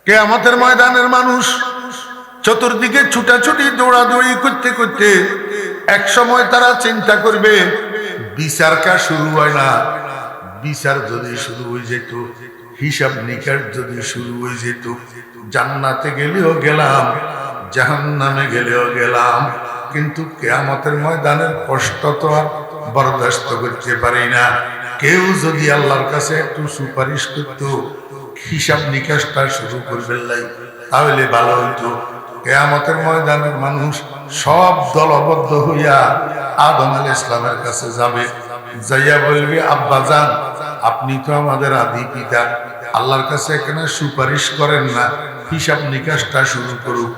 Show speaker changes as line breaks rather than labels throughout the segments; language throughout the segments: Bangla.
কিয়ামতের ময়দানের মানুষ চতুর্দিকে ছুটাছুটি দৌড়াদৌড়ি করতে করতে এক সময় তারা চিন্তা করবে বিচার কা শুরু হয় না। বিচার যদি শুরু হয়ে যেত, হিসাব নিকাশ যদি শুরু হয়ে যেত, জান্নাতে গেলেও গেলাম, জাহান্নামে গেলেও গেলাম, কিন্তু কিয়ামতের ময়দানের কষ্ট তো আর বরদাস্ত করতে পারি না। কেউ যদি আল্লাহর কাছে একটু সুপারিশ করত, হিসাব নিকাশটা শুরু করবেন তাহলে ভালো হইতো। কিয়ামতের ময়দানের মানুষ সব দলবদ্ধ হইয়া আদম আলাইহিস সালামের কাছে যাবে, যাইয়া বলবে, আব্বা জান, আপনি তো আমাদের আদি পিতা, আল্লাহর কাছে এখানে সুপারিশ করেন না, হিসাব নিকাশটা শুরু করুক।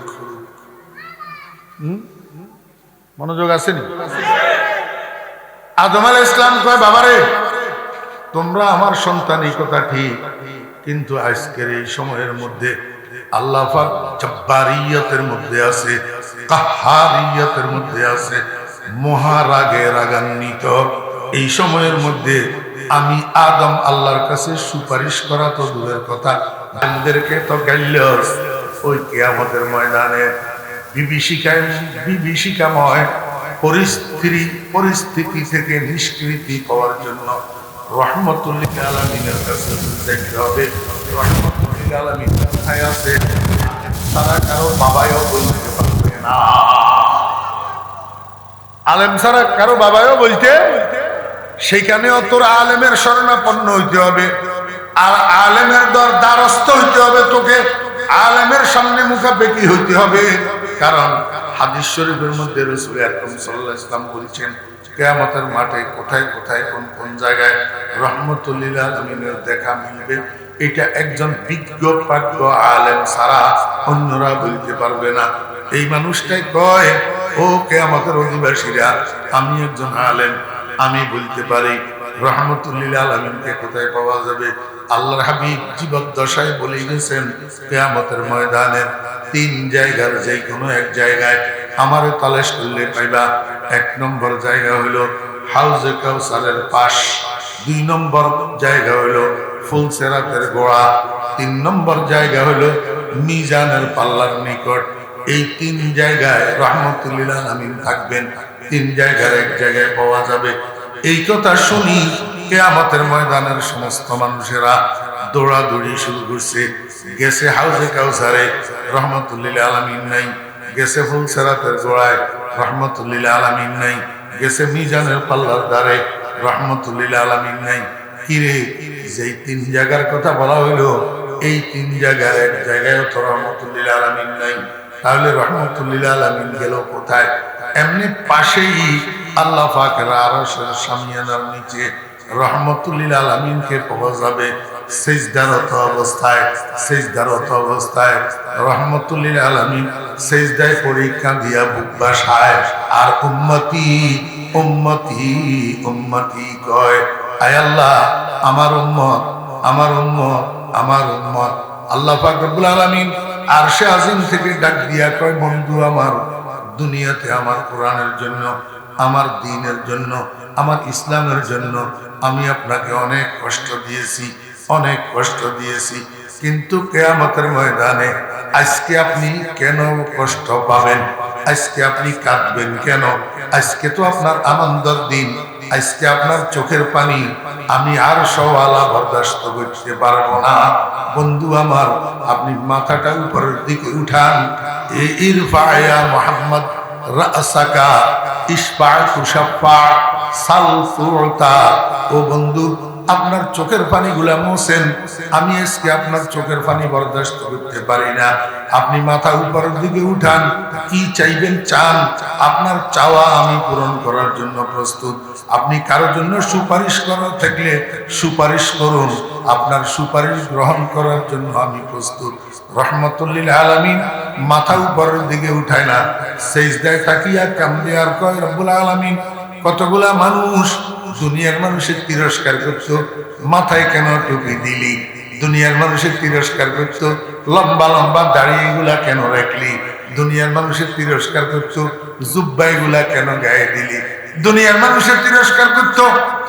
মনোযোগ আসেনি? আদম আলাইহিস সালাম কয়, বাবারে, তোমরা আমার সন্তানই কথা ঠিক, কিন্তু আজকের এই সময়ের মধ্যে আল্লাহ পাক জব্বারিয়তের মধ্যে আছে, কাহ্হারিয়তের মধ্যে আছে, মহারাগে রাগান্বিত। এই সময়ের মধ্যে আমি আদম আল্লাহর কাছে সুপারিশ করা তো দূরের কথা, আমাদেরকে তো গাইল ওই কিয়ামতের ময়দানে বিভীষিকাময় পরিস্থিতি থেকে নিষ্কৃতি পাওয়ার জন্য রহমতুল লিল আলামিনের কাছে যাইতে হবে। রহমতুল লিল আলামিন কোথায় আছে? তারা কারো বাবাও বলতে পারবে না। আলেম ছাড়া কারো বাবাও বলতে, সেইখানেও তোর আলেমের শরণাপন্ন হইতে হবে, আর আলেমের দ্বারস্থ হইতে হবে, তোকে আলেমের সামনে মুখাপেক্ষি হইতে হবে। কারণ হাদিস শরীফের মধ্যে রাসূল আকরাম সাল্লাল্লাহু আলাইহি ওয়াসাল্লাম বলেছেন, কিয়ামতের মাঠে কোথায় কোথায় কোন কোন জায়গায় রহমতুল লিল আলামিনের দেখা মিলবে, এটা একজন বিজ্ঞ প্রাজ্ঞ আলেম ছাড়া অন্যরা বলতে পারবে না। এই মানুষটাই কয়, ও কিয়ামতের অধিবাসীরা, আমি একজন আলেম, আমি বলতে পারি রহমতুল লিল আলামিনকে কোথায় পাওয়া যাবে। আল্লাহর হাবিব জীবদ্দশায় বলে গেছেন, কিয়ামতের ময়দানের 3 জায়গার যে কোনো এক জায়গায় আমারে তালাশ করলে পাইবা। 1 নম্বর জায়গা হলো হাউজে কাউসারের পাশ, 2 নম্বর জায়গা হলো ফুলসেরাতের গোড়া, 3 নম্বর জায়গা হলো মিজানের পাল্লার নিকট। এই 3 জায়গায় রহমতুল লিল আলামিন থাকবেন। 3 জায়গার এক জায়গায় পাওয়া যাবে। এই কথা শুনি কিয়ামতের ময়দানের সমস্ত মানুষেরা দৌড়াদৌড়ি শুরু করছে। গেছে হাউজে কাউসারে, রহমতুল লিল আলামিন নাই। গেছে ফুলসেরাতের গোড়ায়, রহমতুল লিল আলামিন নাই। গেছে মিজানের পাল্লার দ্বারে, রহমতুল লিল আলামিন নাই। কিরে, যেই 3 জায়গার কথা বলা হইলো, এই 3 জায়গার এক জায়গায় তো রহমতুল লিল আলামিন নাই, তাহলে রহমতুল লিল আলামিন গেল কোথায়? এমনি পাশেই আল্লাহ পাকের আরশের শামিয়ানার নিচে রহমতুল লিল আলামিনকে পাওয়া যাবে। সিজদারত অবস্থায় রহমতুল লিল আলামিন সিজদায় পড়ে কাঁদিয়া বুক বাসায়, আর উম্মতি উম্মতি উম্মতি কয়, আয় আল্লাহ, আমার উম্মত, আমার উম্মত, আমার উম্মত। আল্লাহ পাক রব্বুল আলামিন আরশে আজিম থেকে ডাক দিয়া কয়, বন্ধু আমার, দুনিয়াতে আমার কোরআনের জন্য, আমার দ্বীনের জন্য, আমার ইসলামের জন্য আমি আপনাকে অনেক কষ্ট দিয়েছি, অনেক কষ্ট দিয়েছি, কিন্তু কিয়ামতের ময়দানে আজকে আপনি কেন কষ্ট পাবেন? আজকে আপনি কাঁদবেন কেন? আজকে তো আপনার আনন্দের দিন, আজকে আপনার চোখের পানি আমি আর সওয়ালা বরদাস্ত করতে পারবো না। বন্ধু আমার, আপনি মাথাটা উপরের দিকে উঠান। ইরফা ইয়া মুহাম্মদ রাসাকা ইশফা তুশফা সাল তুতা। ও বন্ধু, আপনার চোখের পানিগুলা মোছেন, আমি আজকে আপনার চোখের পানি বরদাস্ত করতে পারি না। আপনি মাথা উপরের দিকে উঠান, কি চাইবেন চান, আপনার চাওয়া আমি পূরণ করার জন্য প্রস্তুত। আপনি কারোর জন্য সুপারিশ করার থাকলে সুপারিশ করুন, আপনার সুপারিশ গ্রহণ করার জন্য আমি প্রস্তুত। রহমতুল লিল আলামিন মাথা উপরের দিকে উঠায় না, সিজদায় তাকিয়া কান্দে আর কয়, রব্বুল আলামিন, কতগুলা মানুষ দুনিয়ার মানুষের তিরস্কার করতো, মাথায় কেন টুপি দিলি? দুনিয়ার মানুষের তিরস্কার করতো, লম্বা লম্বা দাড়িগুলা কেন রাখলি? দুনিয়ার মানুষের তিরস্কার করতো, জুব্বাইগুলা কেন গায়ে দিলি? দুনিয়ার মানুষের তিরস্কার করতো,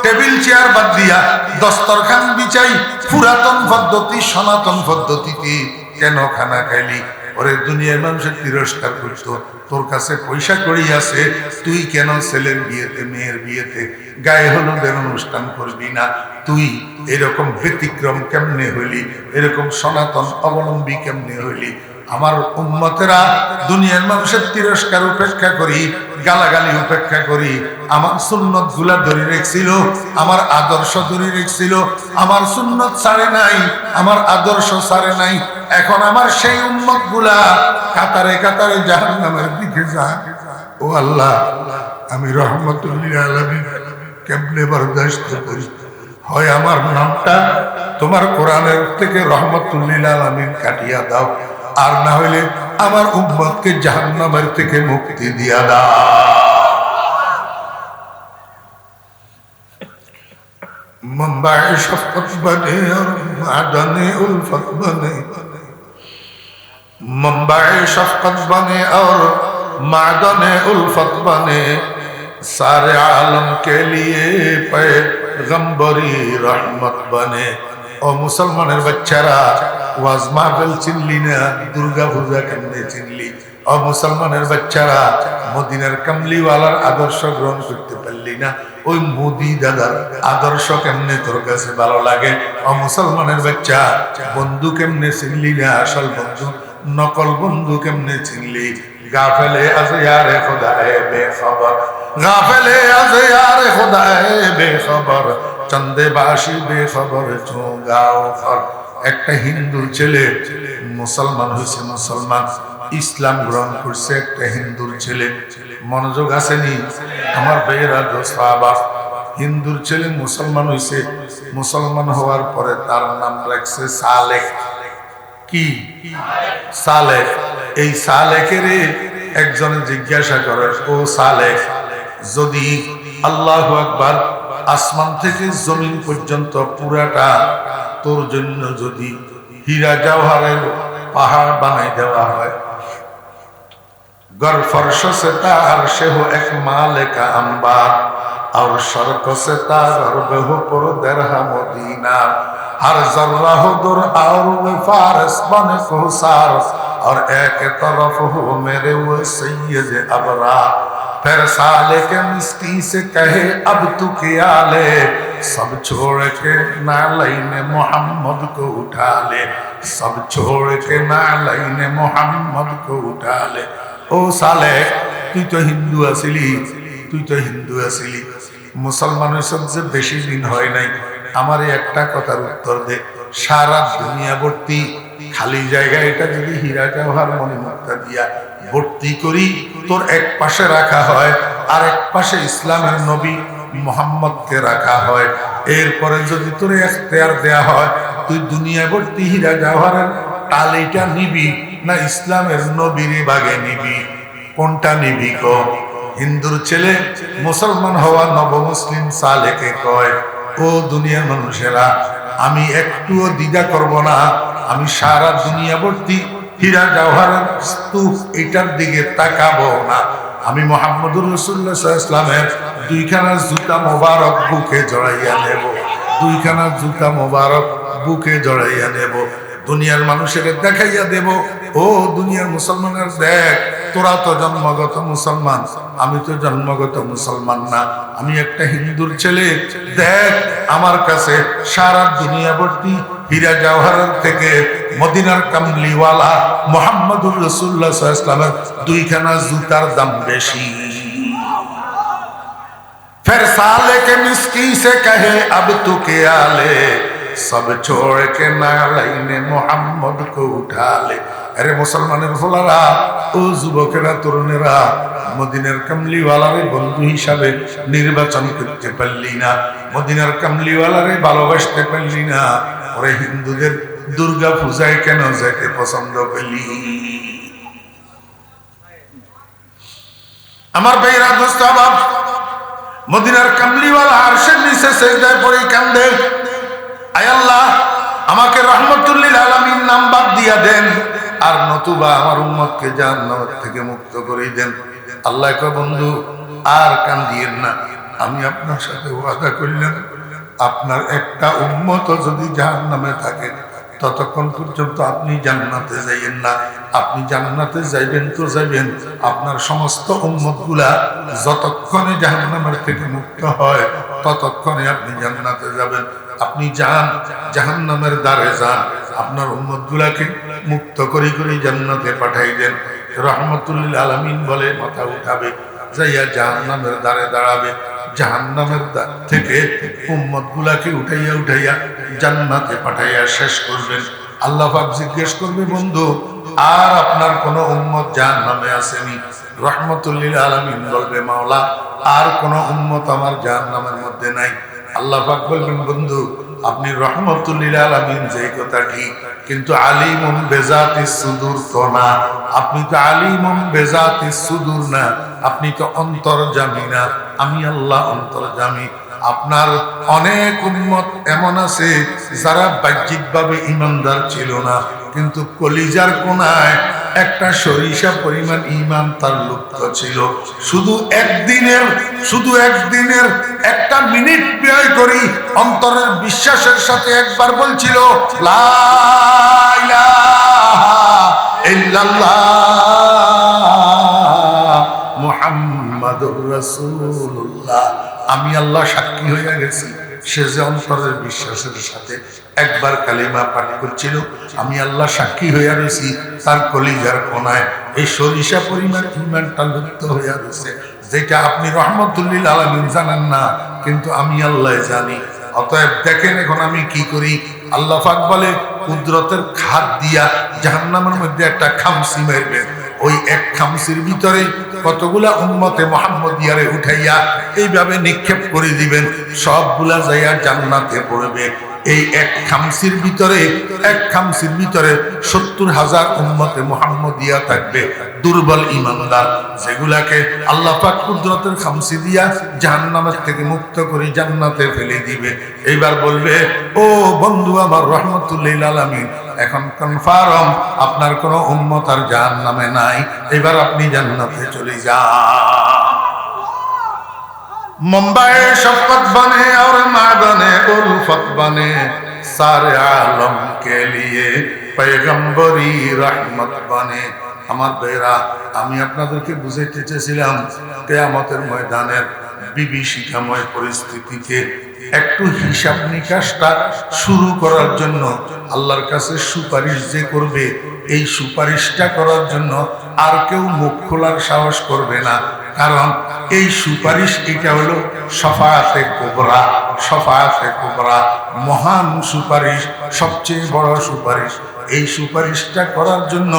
টেবিল চেয়ার বাদ দিয়া দস্তরখান বিছাই পুরাতন পদ্ধতি সনাতন পদ্ধতিতে কেন খানা খাইলি? ওরে দুনিয়ার মানুষের তিরস্কার করতো, তোর কাছে পয়সা কড়ি আছে, তুই কেন ছেলের বিয়েতে মেয়ের বিয়েতে গায়ে হলুদের অনুষ্ঠান করবি না? তুই এরকম ব্যতিক্রম কেমনে হইলি? এরকম সনাতন অবলম্বী কেমনে হইলি? আমার উম্মতেরা দুনিয়ার মানুষের তিরস্কার উপেক্ষা করি, গালাগালি উপেক্ষা করি, আমার সুন্নত গুলা ধরে রেখছিল, আমার আদর্শ ধরে রেখছিল, আমার সুন্নত ছাড়ে নাই, আমার আদর্শ ছাড়ে নাই। এখন আমার সেই উম্মত গুলা কাতারে কাতারে জাহান্নামের দিকে যায়। ও আল্লাহ, আমি রহমতুল লিল আলামিন কেমনে বরদাস্ত করি? হয় আমার নামটা তোমার কোরআনের থেকে রহমতুল লিল আলামিন কাটিয়া দাও, আর না হইলে আমার উম্মতকে জাহান্নামের থেকে মুক্তি দিয়া দাও। मंबाए शफकत बने और मादने उल्फत बने, मंबाए शफकत बने और मादने उल्फत बने, सारे आलम के लिए पैगंबरी रहमत बने। ও মুসলমানের বাচ্চারা, ওয়াজ মাহফিল চিনলি না, দুর্গা পূজা কেমনে চিনলি? ও মুসলমানের বাচ্চারা, মদিনার কামলিওয়ালার আদর্শ গ্রহণ করতে পারলি না, ওই মোদি দাদার আদর্শ কেমনে তোর কাছে ভালো লাগে? ও মুসলমানের বাচ্চা, বন্ধু কেমনে চিনলি না? আসল বন্ধু নকল বন্ধু কেমনে চিনলি? গাফেলে আছে ইয়ারে খোদায়ে বেখবর, গাফেলে আছে ইয়ারে খোদায়ে বেখবর, চন্দে বাসি বেখবর চুগাও ফর। একটা হিন্দুর ছেলে মুসলমান হয়েছে, মুসলমান ইসলাম গ্রহণ করছে, একটা হিন্দুর ছেলে। মনোযোগ আসেনি আমার ভাইয়েরা, দোস্ত, হিন্দুর ছেলে মুসলমান হয়েছে, মুসলমান হওয়ার পরে তার নাম রাখছে সালেক। কি সালেক? এই সালেকের একজনে জিজ্ঞাসা করে, ও সালেক, যদি আল্লাহু আকবার আসমান থেকে জমিন পর্যন্ত পুরাটা তোর জন্য যদি হীরা জওহরের পাহাড় বানাই দেওয়া হয়, गर फर्श से तार से हो एक माले का अंबार, और शर्क से तार हो पर दरहम दीना, हर जर्रा हो दुर और वे फारस बने कोसार, और एक तरफ हो मेरे वो सैयद अबरा। फिर साले के मिस्की से कहे अब तू क्या ले, सब छोड़ के नालैने मोहम्मद को उठा ले, सब छोड़ के नालैने मोहम्मद को उठा ले। ও সালেক, তুই তো হিন্দু আছিলি, তুই তো হিন্দু আছিলি, মুসলমান হইছস যে বেশি দিন হয় নাই। আমার একটা কথার উত্তর দে, সারা দুনিয়া ভর্তি খালি জায়গা এটা যদি হীরা জওহর মণিমুক্তা দিয়া ভর্তি করি, তোর এক পাশে রাখা হয়, আর এক পাশে ইসলামের নবী মুহাম্মদকে রাখা হয়, এরপরে যদি তোর এখতিয়ার দেয়া হয়, তুই দুনিয়া ভর্তি হীরা জওহরের টালিটা নিবি না ইসলামের নবীর বাগে নিবি? কোনটা নিবি কো? হিন্দুর ছেলে মুসলমান হওয়া নবমুসলিম সালেকে কয়, ও দুনিয়ার মানুষেরা, আমি একটুও দ্বিধা করব না, আমি সারা দুনিয়া ভর্তি হীরা জওহরের স্তূপ এটার দিকে তাকাবো না, আমি মুহাম্মদুর রাসূলুল্লাহ সাল্লাল্লাহু আলাইহি ওয়াসাল্লামের দুইখানা জুতা মোবারক বুকে জড়াইয়া নেব, দুইখানা জুতা মোবারক বুকে জড়াইয়া নেব, দুনিয়ার মানুষের দেখাইয়া দেব, ও দুনিয়ার মুসলমানের দেখ, তোরা তো জন্মগত মুসলমান, আমি তো জন্মগত মুসলমান না, আমি একটা হিন্দুর ছেলে, দেখ আমার কাছে সারা দুনিয়া ভর্তি হীরা জওহরের থেকে মদিনার কামলিওয়ালা মুহাম্মদুর রাসূলুল্লাহ সাল্লাল্লাহু আলাইহি ওয়াসাল্লামের দুইখানা জুতার দাম বেশি। फिर साले के मिस्की से कहे अब तू क्या ले, सब छोड़ के नालैने मोहम्मद को उठा ले। अरे मुसलमाনের ফলারা, ও যুবকেরা, তরুণেরা, মদিনার কামলিওয়ালারে বন্ধু হিসাবে নির্বাচন করতে পারলি না, মদিনার কামলিওয়ালারে ভালোবাসতে পারলি না, ওরে হিন্দুদের দুর্গা পূজায় কেন যেতে পছন্দ করলি? আমার ভাইরা, দোস্ত, বাপ, মদিনার কামলিওয়ালা আরশের নিচে সিজদায় পড়ে কান্দে, আয় আল্লাহ, আমাকে রহমতুল লিল আলামিন নাম বাদ দিয়া দেন, আর নতুবা আমার উম্মতকে জাহান্নাম থেকে মুক্ত করে দেন। আল্লাহ কয়, বন্ধু আর কান্দিয়েন না, আমি আপনার সাথে ওয়াদা করলাম, আপনার একটা উম্মত যদি জাহান্নামে থাকে ততক্ষণ পর্যন্ত আপনি জান্নাতে যাইবেন না। আপনি জান্নাতে যাইবেন তো যাইবেন, আপনার সমস্ত উম্মতগুলা যতক্ষণে জাহান্নামের থেকে মুক্ত হয় ততক্ষণে আপনি জান্নাতে যাবেন। আপনি যান, জাহান্নামের দ্বারে যান, আপনার উম্মতগুলাকে মুক্ত করে করে জান্নাতে পাঠাই দেন। রহমতুল লিল আলামিন বলে মাথা উঠাবে, যাইয়া জাহান্নামের দ্বারে দাঁড়াবে, জাহান্নামের থেকে উম্মতগুলাকে উঠাইয়া উঠাইয়া জান্নাতে পাঠাইয়া শেষ করবেন। আল্লাহ পাক জিজ্ঞেস করবে, বন্ধু আর আপনার কোন উম্মত জাহান্নামে আসেনি? রহমতুল লিল আলামিন বলবে, মাওলা আর কোন উম্মত আমার জাহান্নামের মধ্যে নাই। আল্লাহ পাক বলবেন, বন্ধু আপনি রহমতুল লিল আলামিন যে কথা ঠিক, কিন্তু আলিমুন বিজাতিস সুদূর তো না। আপনি তো আলিমুন বিজাতিস সুদূর না, আপনি তো অন্তর্যামী না। আমি আল্লাহ অন্তর্যামী। আপনার অনেক উম্মত এমন আছে যারা বাহ্যিকভাবে ঈমানদার ছিল না, কিন্তু কলিজার কোনায় একটা সরিষা পরিমাণ ঈমান তার লুপ্ত ছিল। শুধু একদিনের একটা মিনিট ব্যয় করি অন্তরের বিশ্বাসের সাথে একবার বলছিল লা ইলাহা ইল্লাল্লাহ মুহাম্মাদুর রাসূলুল্লাহ। আমি আল্লাহ সাক্ষী হয়ে গেছি, সে যে অন্তরের বিশ্বাসের সাথে একবার কালিমা পাঠ করছিল, আমি আল্লাহ সাক্ষী হইয়া রয়েছি তার কলিজার কোনায় এই সরিষা পরিমাণ ঈমানটা লুপ্ত হইয়া রয়েছে, যেটা আপনি রহমতুল লিল আলামিন জানেন না, কিন্তু আমি আল্লাহ জানি। অতএব দেখেন এখন আমি কি করি। আল্লাহ পাক বলে, কুদরতের খাদ দিয়া জাহান্নামের মধ্যে একটা খামসি মারবেন, ওই এক খামসির ভিতরে কতগুলা উম্মতে মুহাম্মদিয়ারে উঠাইয়া এইভাবে নিক্ষেপ করে দিবেন, সবগুলা যাইয়া জান্নাতে পড়বে। এই এক খামসির ভিতরে 70,000 উম্মতে মুহাম্মদিয়া থাকবে, দুর্বল ঈমানদার, যেগুলাকে আল্লাহ পাক কুদরতের খামসি দিয়া জাহান্নামের থেকে মুক্ত করে জান্নাতে ফেলে দিবে। এইবার বলবে, ও বন্ধু আমার রহমতুল লিল আলামিন, এখন কনফার্ম আপনার কোনো উম্মত আর জাহান্নামে নাই, এবার আপনি জান্নাতে চলে যান। मुंबई शफकत बने और मादने उल्फत बने, सारे आलम के लिए पैगंबरी रहमत बने। আমার ভাইরা, আমি আপনাদেরকে বুঝাইতে চেয়েছিলাম কিয়ামতের ময়দানের বিভীষিকাময় পরিস্থিতিতে একটু হিসাব নিকাশটা শুরু করার জন্য আল্লাহর কাছে সুপারিশ যে করবে, এই সুপারিশটা করার জন্য আর কেউ মুখ খোলার সাহস করবে না। কারণ এই সুপারিশ, এটা হলো শফাআতে কুবরা। শফাআতে কুবরা মহান সুপারিশ, সবচেয়ে বড় সুপারিশ। এই সুপারিশটা করার জন্য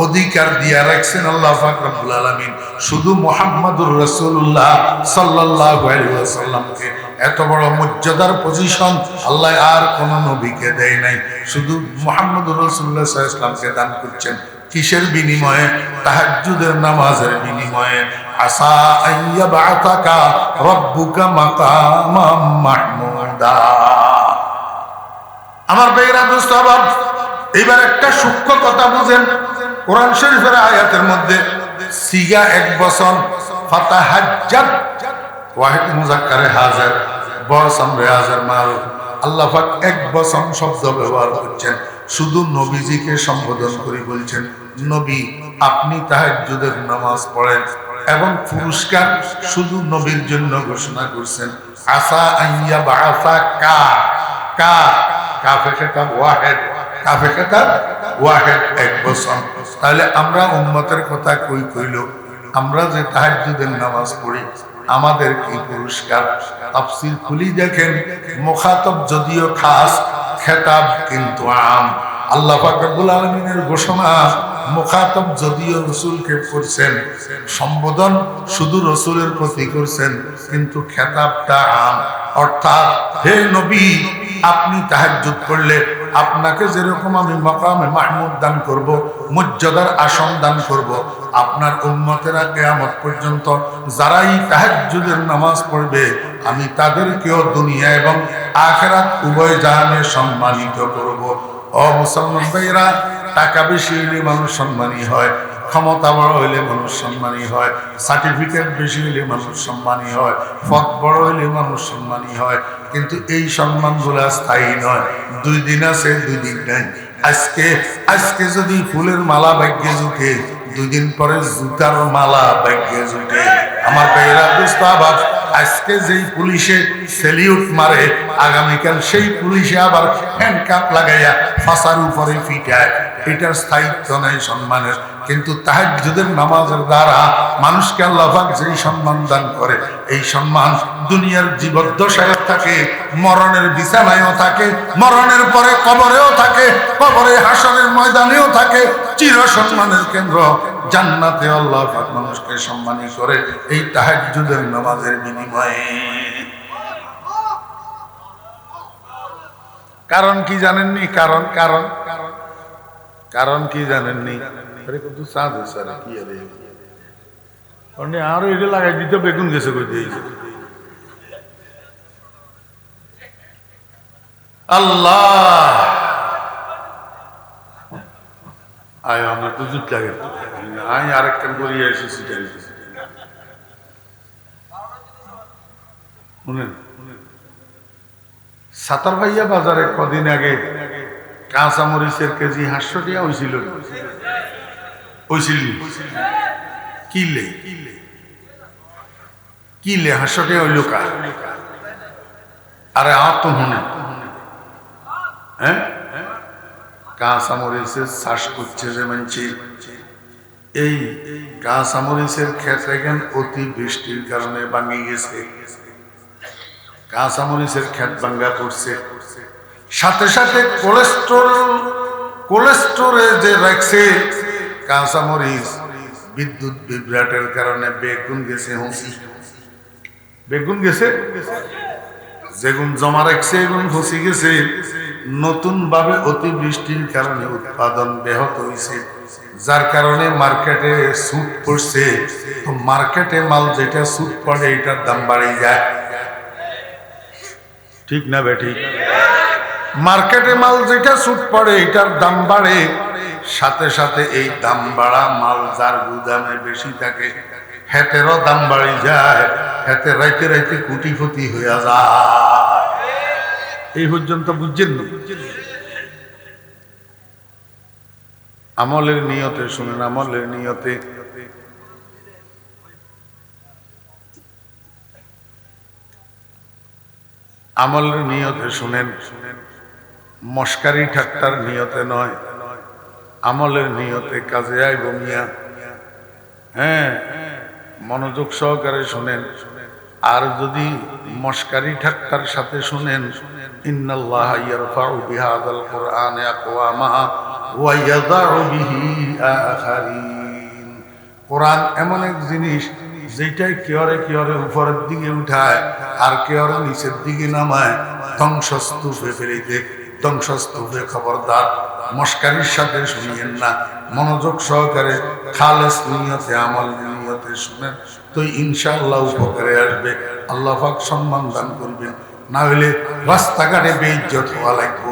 অধিকার দিয়া রাখছেন আল্লাহ পাক রব্বুল আলামিন শুধু মুহাম্মাদুর রাসূলুল্লাহ সাল্লাল্লাহু আলাইহি ওয়াসাল্লামকে। এত বড় মর্যাদার পজিশন আল্লাহ আর কোন নবীকে দেয় নাই, শুধু মুহাম্মাদুর রাসূলুল্লাহ সাল্লাল্লাহু আলাইহি ওয়াসাল্লামকে দান করছেন। কিসের বিনিময়ে? তাহাজ্জুদের নামাজের বিনিময়ে। আসা আইয়াবাতাকা রাব্বুকা মাকামাম মাহমুদা। আমার ভাইরা, দোস্ত, এবার একটা সূক্ষ্ম কথা বুঝেন। কোরআন শরীফের আয়াতের মধ্যে সিগা এক বচন, ফাতাহাজ্জাত ওয়াহিদ মুযাক্কারে হাজির, বস আমরে হাজির মারুফ। আল্লাহ পাক এক বচন শব্দ ব্যবহার করছেন, শুধু নবীজিকে সম্বোধন করে বলছেন, নবী আপনি তাহাজ্জুদের নামাজ পড়েন, এবং পুরস্কার শুধু নবীর জন্য ঘোষণা করছেন। আসা আইয়া বাআসা কা কা কাফে খেতাব ওয়াহিদ, কাফে খেতাব ওয়াহিদ, এক বচন। তাহলে আমরা উম্মতের কথা কই কইল, আমরা যে তাহাজ্জুদের নামাজ পড়ি আমাদের কি পুরস্কার? তাফসীর খুলি দেখেন, মুখাতব যদিও খাস, খেতাব কিন্তু আম। আল্লাহ পাক রব্বুল আলামিনের ঘোষণা, মুখাতব যদিও রাসূলকে করছেন, সম্বোধন শুধু রাসূলের প্রতি করছেন, কিন্তু খেতাবটা আম। অর্থাৎ, হে নবী, আপনি তাহাজ্জুদ করলে আপনাকে যেরকম আমি মাকামে মাহমুদ দান করব, মর্যাদার আসন দান করব, আপনার উম্মতেরা কিয়ামত পর্যন্ত যারাই তাহাজ্জুদের নামাজ পড়বে আমি তাদেরকেও দুনিয়া এবং আখিরাত উভয় জাহানে সম্মানিত করব। ও মুসলমান ভাইরা, টাকা বেশি হইলে মানুষ সম্মানী হয়, ক্ষমতা বড় হইলে মানুষ সম্মানী হয়, সার্টিফিকেট বেশি হইলে মানুষ সম্মানী হয়, পদ বড় হইলে মানুষ সম্মানী হয়, কিন্তু এই সম্মানগুলো স্থায়ী নয়। 2 দিন আছে, 2 দিন নাই। আজকে আজকে যদি ফুলের মালা ভাগ্যে জুটে, 2 দিন পরে জুতার মালা ভাগ্যে জুটে। আমার ভাইয়েরা দোস্ত আবার আজকে যেই পুলিশে সেলিউট মারে, আগামীকাল সেই পুলিশে আবার হ্যান্ডকাপ লাগাইয়া ফাঁসার উপরে ফিটায়। এটার স্থায়িত্ব নাই সম্মানের। কিন্তু তাহাজ্জুদের নামাজের দ্বারা মানুষকে আল্লাহ পাক যেই সম্মান দান করে, এই সম্মান দুনিয়ার জীবদ্দশায়ও থাকে, মরণের বিছানায়ও থাকে, মরণের পরে কবরেও থাকে, কবরে হাসরের ময়দানেও থাকে। চির সম্মানের কেন্দ্র জান্নাতে আল্লাহ পাক মানুষকে সম্মানিত করে এই তাহাজ্জুদের নামাজের বিনিময়ে। কারণ কি জানেননি? কারণ কারণ কারণ কি জানেননি? আরে কত চাঁদ স্যার কি আরে অন্য আরো এটা লাগাই দিতে বেগুন গেছে কই দিয়েছে। আল্লাহ আয় আমরা তো জুত লাগে আয় আরেকখান করিয়ে এসেছি। শুনেন, সাতার ভাইয়া বাজারে কদিন আগে কাঁচা মরিচের কেজি 800 টাকা হয়েছিল। কিলে কিলে 800 টাকা হইল কা? আরে আর তো শুনে, হ্যাঁ কাঁচা মরিচের চাষ করছে যে মানছি, এই কাঁচা মরিচের ক্ষেত এখন অতি বৃষ্টির কারণে ভাঙি গেছে। কাঁচা মরিচের ক্ষেত ভাঙ্গা পড়ছে, সাথে সাথে কোলেস্টোরে যে রাখছে কাঁচা মরিচ, বিদ্যুৎ বিভ্রাটের কারণে বেগুন গেছে হুঁসি, বেগুন গেছে, যেগুন জমা রাখছে এগুন ফসি গেছে। নতুন ভাবে অতিবৃষ্টির কারণে উৎপাদন ব্যাহত হয়েছে, যার কারণে মার্কেটে সুট পড়ছে। তো মার্কেটে মাল যেটা সুট পড়ে এটার দাম বাড়ে যায়, ঠিক না বেঠিক? মার্কেটে মাল যেটা সুট পড়ে এটার দাম বাড়ে, সাথে সাথে এই দাম বাড়া মাল যার গুদামে বেশি থাকে হেতেরও দাম বাড়ি যায়, হেতে রাইতে রাইতে কুটিপতি হইয়া যায়। এই পর্যন্ত বুঝছেন না? আমলের নিয়তে শুনেন, আমলের নিয়তে আমলের নিয়তে শুনেন, মস্কারি ঠাট্টার নিয়তে নয়, আমলের নিয়তে কাজে আইব মিয়া। হ্যাঁ, মনোযোগ সহকারে শুনেন। আর যদি মস্কারি ঠাট্টার সাথে শুনেন, ইন্নাল্লাহা ইয়ারফাউ বিহাযাল কুরআনি আকওয়ামা ওয়া ইয়াযাউ বিহি আখারিন। কোরআন এমন এক জিনিস যেটাই কেয়ারে কেয়ারে উপরের দিকে উঠায় আর কেয়ারে নিচের দিকে নামায়, ধ্বংসস্তূপে ফেলিতে। ধ্বংসস্তূপে খবরদার মস্কারির সাথে শুনিয়েন না, মনোযোগ সহকারে খালেস নিয়তে আমল নিয়তে শুনেন, তো ইনশাআল্লাহ উপকারে আসবে, আল্লাহ পাক সম্মান দান করবেন। না হইলে রাস্তাঘাটে বেইজ্জত হওয়া লাগবে।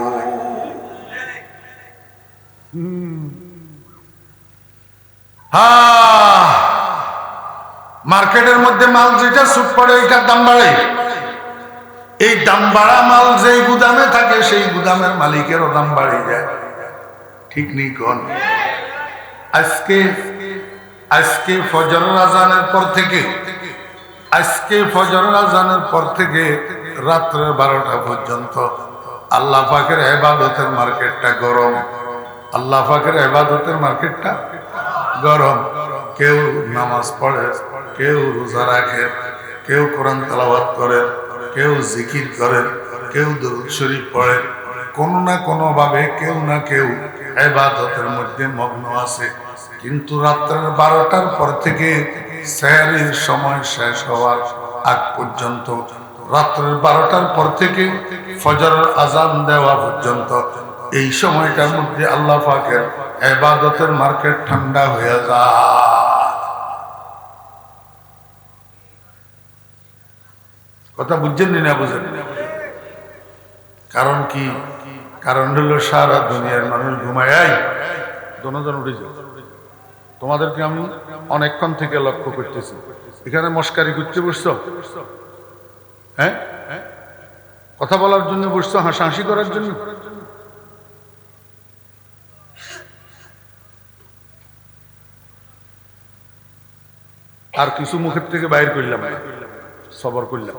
মার্কেটের মধ্যে মাল যেটা সুট পড়ে এটার দাম বাড়ে, এই দাম বাড়া মাল যেই গুদামে থাকে সেই গুদামের মালিকেরও দাম বাড়ে যায়, ঠিক নেই কোন? আজকে ফজরের আজানের পর থেকে, আজকে ফজরের আজানের পর থেকে রাত্রে 12টা পর্যন্ত আল্লাহ পাকের ইবাদতের মার্কেটটা গরম। আল্লাহ পাকের ইবাদতের মার্কেটটা গরম। কেউ নামাজ পড়ে, কেউ রোজা রাখে, কেউ কোরআন তেলাওয়াত করে, কেউ জিকির করে, কেউ দুরূদ শরীফ পড়ে, কোনো না কোনো ভাবে কেউ না কেউ ইবাদতের মধ্যে মগ্ন আছে। কিন্তু রাত্রের 12টার পর থেকে সেহরির সময় শেষ হওয়ার আগ পর্যন্ত, রাত্রের 12টার পর থেকে ফজরের আজান দেওয়া পর্যন্ত, এই সময়টার মধ্যে আল্লাহ পাকের ইবাদতের মার্কেট ঠান্ডা হয়ে যায়। কথা বুঝছেন না? বুঝেন? কারণ কি? কারণ হলো সারা দুনিয়ার মানুষ ঘুমায়। দোনোজন উঠে যাও, তোমাদেরকে আমি অনেকক্ষণ থেকে লক্ষ্য করতেছি, এখানে মস্কারি করতে বসছো, হ্যাঁ কথা বলার জন্য বসছো, হাসাহাসি করার জন্য। আর কিছু মুখের থেকে বাইর করলাম না, সবর করলাম।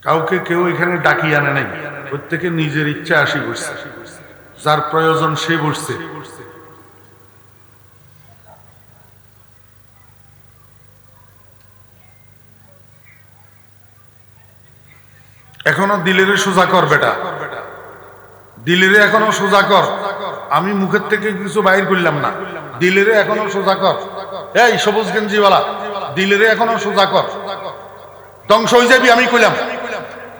কাউকে কেউ এখানে ডাকি আনে নাই, প্রত্যেকে নিজের ইচ্ছা আসি বসছে, যার প্রয়োজন সে বসছে। এখনো দিলের সোজা কর বেটা, দিলের এখনো সোজা কর। আমি মুখের থেকে কিছু বাইর করলাম না, দিলের এখনো সোজা কর। এই সবুজ গেঞ্জিওয়ালা, দিলের এখনো সোজা কর, ধ্বংস হয়ে যাবি। আমি কইলাম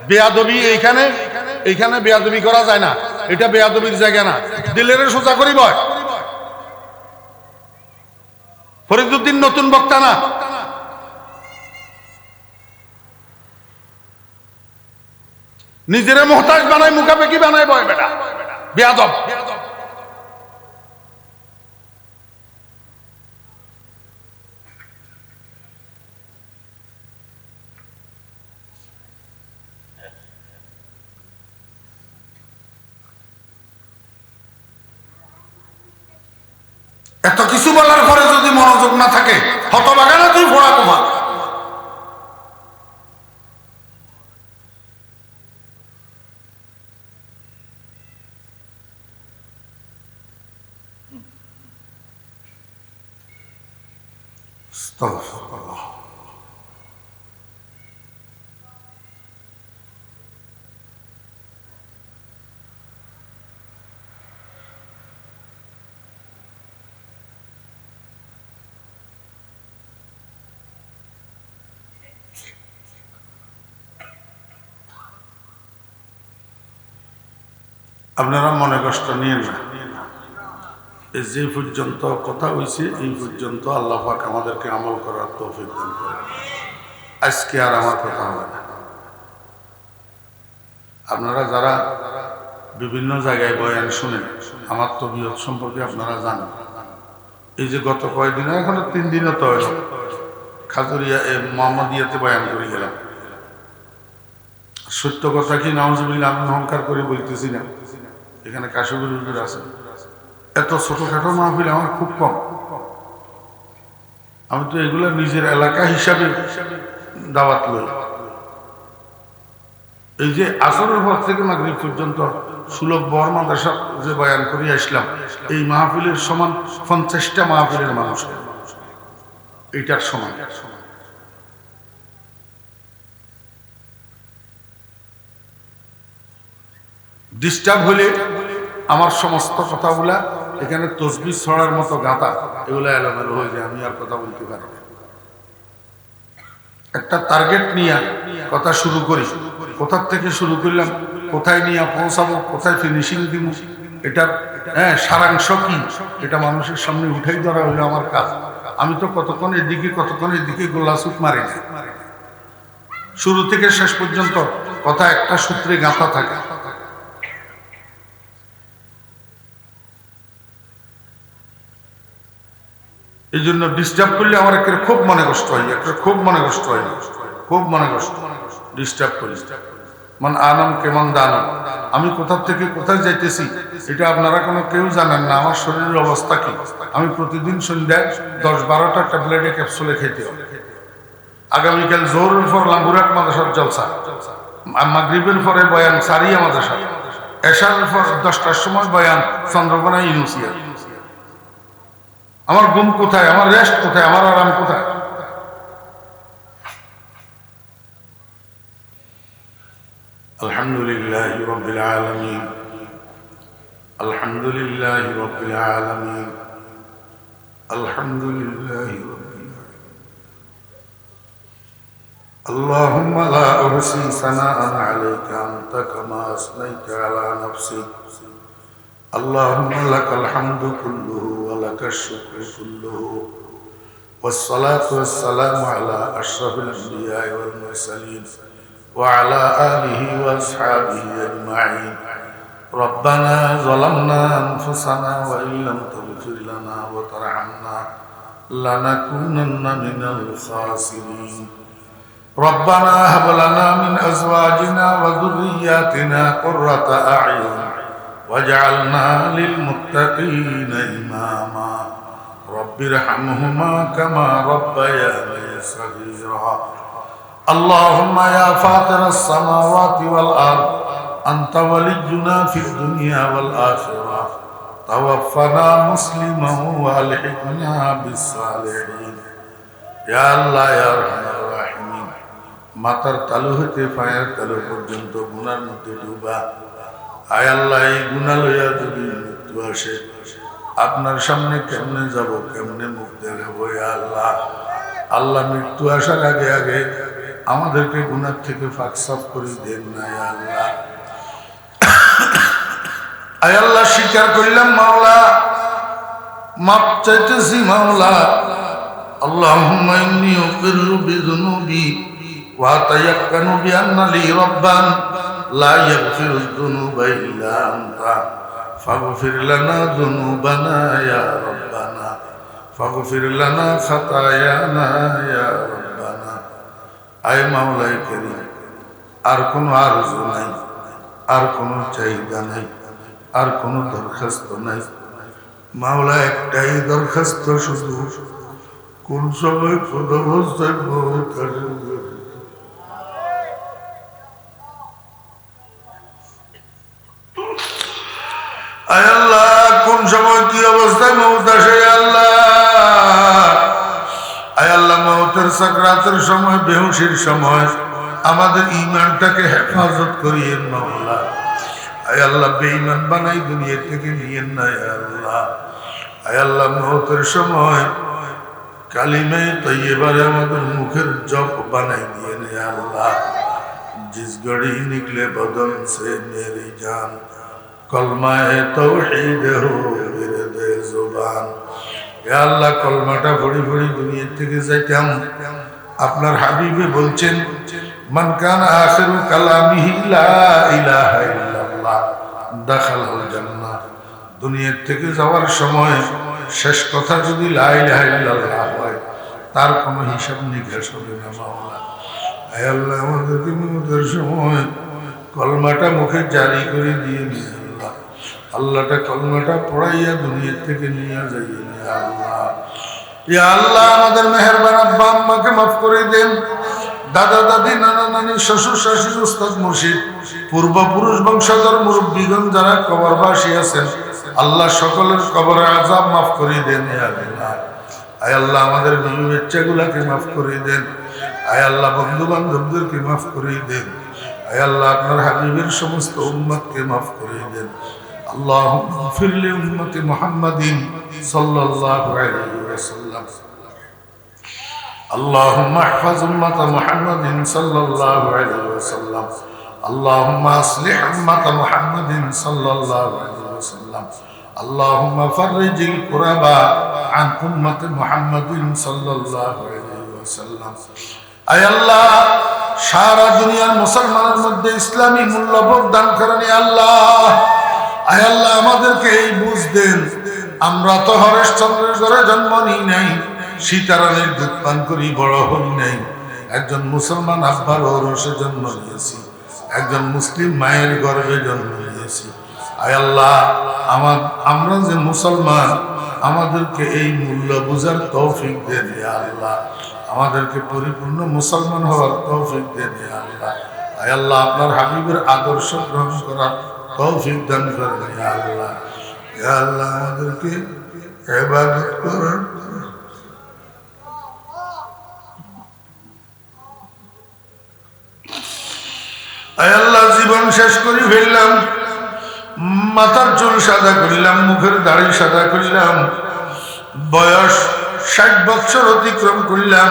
বেয়াদবি এইখানে, এইখানে বেয়াদবি করা যায় না, এটা বেয়াদবির জায়গা না। দিলের সোজা করি বয়। ফরিদউদ্দিন নতুন বক্তা না, নিজের মোহতাজ বানায়, মুখাপেকি বানায় বয় বেটা, বেয়াদব। এত কিছু বলার পরে যদি মনোযোগ না থাকে, হতবাগা না তুই ফোড়া তোমার। আস্তাগফিরুল্লাহ। আপনারা মনে কষ্ট নিয়েন না, যে পর্যন্ত কথা হয়েছে এই পর্যন্ত আল্লাহ পাক আমাদেরকে আমল করার তৌফিক দান করেন। আজকে আর আমার কথা হবে না। আপনারা যারা বিভিন্ন জায়গায় বয়ান শুনেন, আমার তবিয়ত সম্পর্কে আপনারা জানেন। এই যে গত কয়েকদিন, এখনো 3 দিনও তো হলো, খাজুরিয়া মোহাম্মদিয়াতে বয়ান করে গেলাম। সত্য কথা কি নাউজুবিল্লাহ, আমি অহংকার করে বলতেছি না, এখানে কাশিবুল হুজুর আছে। এত ছোটখাটো মাহফিল আমার খুব কম। আমি তো এগুলো নিজের এলাকা হিসাবে দাওয়াত লই। এই যে আসরের পর থেকে মাগরিব পর্যন্ত সুলভ বর মাদ্রাসা যে বয়ান করে আসলাম, এই মাহফিলের সমান 50টা মাহফিলের মানুষ, এইটার সমান। ডিস্টার্ব হলে আমার সমস্ত কথাগুলা এখানে তসবিহ ছড়ার মতো গাঁথা, এগুলো এলোমেলো হয়ে যায়, আমি আর কথা বলতে পারি না। একটা টার্গেট নিয়ে কথা শুরু করি, কোথার থেকে শুরু করলাম, কোথায় নিয়ে পৌঁছাবো, কোথায় ফিনিশিং দিব, এটার সারাংশ কি, এটা মানুষের সামনে উঠাই ধরা হলো আমার কাজ। আমি তো কতক্ষণ এদিকে গোল্লাছুট মারি না। শুরু থেকে শেষ পর্যন্ত কথা একটা সূত্রে গাঁথা থাকে। এই জন্য ডিস্টার্ব করলে আমার খুব মনে কষ্ট হয়, খুব মনে কষ্ট হয়, খুব মনে কষ্ট ডিস্টার্ব করি। মানে আনাম কেমন দানাম, আমি কোথা থেকে কোথায় যাইতেছি এটা আপনারা কোনো কেউ জানেন না। আমার শরীরের অবস্থা কি, আমি প্রতিদিন সন্ধ্যায় 10-12টা ট্যাবলেটে ক্যাপসুলে খেতে হবে। আগামীকাল জোহরের পর লাঙ্গুরাট মাদ্রাসার জলসা, মাগরিবের পরে বয়ান সারিয়া মাদ্রাসা, এশারের পর 10টার সময় বয়ান চন্দ্রকোনা ইউনিভার্সিটি। আমার ঘুম কোথায়, আমার রেস্ট কোথায়, আমার আরাম কোথায়? আলহামদুলিল্লাহি রাব্বিল আলামিন, আলহামদুলিল্লাহি রাব্বিল আলামিন, আলহামদুলিল্লাহি রাব্বিল আলামিন। اللهم لا أحصي ثناء عليك أنت كما أثنيت على نفسك. اللهم لك الحمد كله ولك الشكر كله، والصلاة والسلام على أشرف الأنبياء والمرسلين وعلى آله وأصحابه أجمعين. ربنا ظلمنا أنفسنا وإن لم تغفر لنا وترحمنا لنكونن من الخاسرين. ربنا هب لنا من أزواجنا وذرياتنا قرة أعين واجعلنا للمتقين إماما رب ارحمهما كما ربياني صغيرا اللهم يا فاطر السماوات والأرض أنت ولينا في الدنيا والآخرة توفنا مسلما والحقنا بالصالحين يا الله يا أرحم الراحمين মাথার তালু হইতে পায়ের তালু পর্যন্ত গুনার মধ্যে ডুবা আয় আল্লাহ এই গুনাহ লইয়া যদি মৃত্যু আসে আপনার সামনে কেমনে যাব কেমনে মুখ দেখাবো ইয়া আল্লাহ আল্লাহ মৃত্যু আসার আগে আগে আমাদেরকে গুনাহ থেকে পাক সাফ করে দেন না ইয়া আল্লাহ আয় আল্লাহ স্বীকার করলাম মাওলা মাপ চাইতেছি মাওলা আল্লাহুম্মা ইন্নী উকিরু বিযুনুবি ওয়া তায়াক্কানু বিআন্না লি রাব্বান লা ইয়াগফিরুয যুনুবা ইল্লা আনতা ফাগফির লানা যুনুবানা ইয়া রাব্বানা ফাগফির লানা খাতায়ানা ইয়া রাব্বানা আয় মাওলাই কারীম আর কোনো আরজু নাই আর কোনো চাহিদা নাই আর কোনো দরখাস্ত নাই মাওলা একটাই দরখাস্ত শুধু কোন সময় কোন অবস্থায় মৌত আসবে আয় আল্লাহ কোন সময় কি অবস্থায় মৌত আসে আল্লাহ আয় আল্লাহ মৌতের সাকরাতের সময় বেহুশির সময় আমাদের ঈমানটাকে হেফাজত করিয়েন মাওলা আয় আল্লাহ বেঈমান বানাই দুনিয়া থেকে নিয়েন না আল্লাহ আয় আল্লাহ মৌতের সময় কালিমে তৈয়বারে আমাদের মুখের জপ बनाई दिए ने अल्लाह जिस घड़ी निकले बदन से मेरी जान कलमा तौहीद हो विरद जुबान या अल्लाह कलमाटा पढ़ी पढ़ी दुनिया থেকে যাইতাম আপনার হাবিবে বলছেন মান কানা আখিরু কালামিহি লা ইলাহা ইল্লাল্লাহ দাখালাল জান্নাহ দুনিয়া থেকে যাওয়ার সময় শেষ কথা যদি লা ইলাহা ইল্লাল্লাহ হয় তার কোনো হিসাব নিকাশ হবে না মাওলা আয় আল্লাহ আমাদেরকে মৃত্যুর সময় কলমাটা মুখে জারি করে দিয়ে নিয়ে আল্লাহ আল্লাহটা কলমাটা পড়াইয়া দুনিয়া থেকে নিয়ে যাইয়ে নিয়ে আল্লাহ ইয়া আল্লাহ আমাদের মেহেরবান আব্বা আম্মাকে মাফ করে দেন দাদা দাদি নানা নানি শ্বশুর শাশুড়ি উস্তাদ মুর্শিদ পূর্বপুরুষ বংশধর মুরব্বীগণ যারা কবরবাসী আছেন আল্লাহ সকলের কবরের আযাব মাফ করে দেন ইয়া আল্লাহ আয় আল্লাহ আমাদের বিবি বাচ্চাগুলোকে মাফ করে দেন আয় আল্লাহ বন্ধু বান্ধবদেরকে মাফ করে দেন আয় আল্লাহ আপনার হাবিবের সমস্ত উম্মতকে মাফ করে দেন আল্লাহুম্মা ইগফির লি উম্মতি মুহাম্মাদিন সাল্লাল্লাহু আলাইহি ওয়াসাল্লাম اللهم احفظ أمة محمد صلى الله عليه وسلم اللهم أصلح أمة محمد صلى الله عليه وسلم اللهم فرج الكرباء عن أمة محمد صلى الله عليه وسلم أي الله সারা দুনিয়ার মুসলমানের মধ্যে ইসলামী মূল্যবোধ দান করেন আল্লাহ আয় আল্লাহ আমাদেরকে এই বুঝ দেন আমরা তো হরিশ্চন্দ্রের ঘরে জন্ম নিই নাই সীতারানীর দুধ পান করি বড় হই নাই একজন মুসলমান আব্বার ঔরসে জন্ম নিয়েছি একজন মুসলিম মায়ের গর্ভে জন্ম নিয়েছি আয় আল্লাহ আমরা যে মুসলমান আমাদেরকে এই মূল্য বুঝার তৌফিক দেন ইয়া আল্লাহ আমাদেরকে পরিপূর্ণ মুসলমান হওয়ার তৌফিক দেন ইয়া আল্লাহ আয় আল্লাহ আপনার হাবিবের আদর্শ গ্রহণ করার তৌফিক দান করেন ইয়া আল্লাহ ইয়া আল্লাহ আমাদেরকে ইবাদত করার আয় আল্লাহ জীবন শেষ করে ফেললাম মাথার চুল সাদা করলাম মুখের দাড়ি সাদা করলাম বয়স 60 বছর অতিক্রম করলাম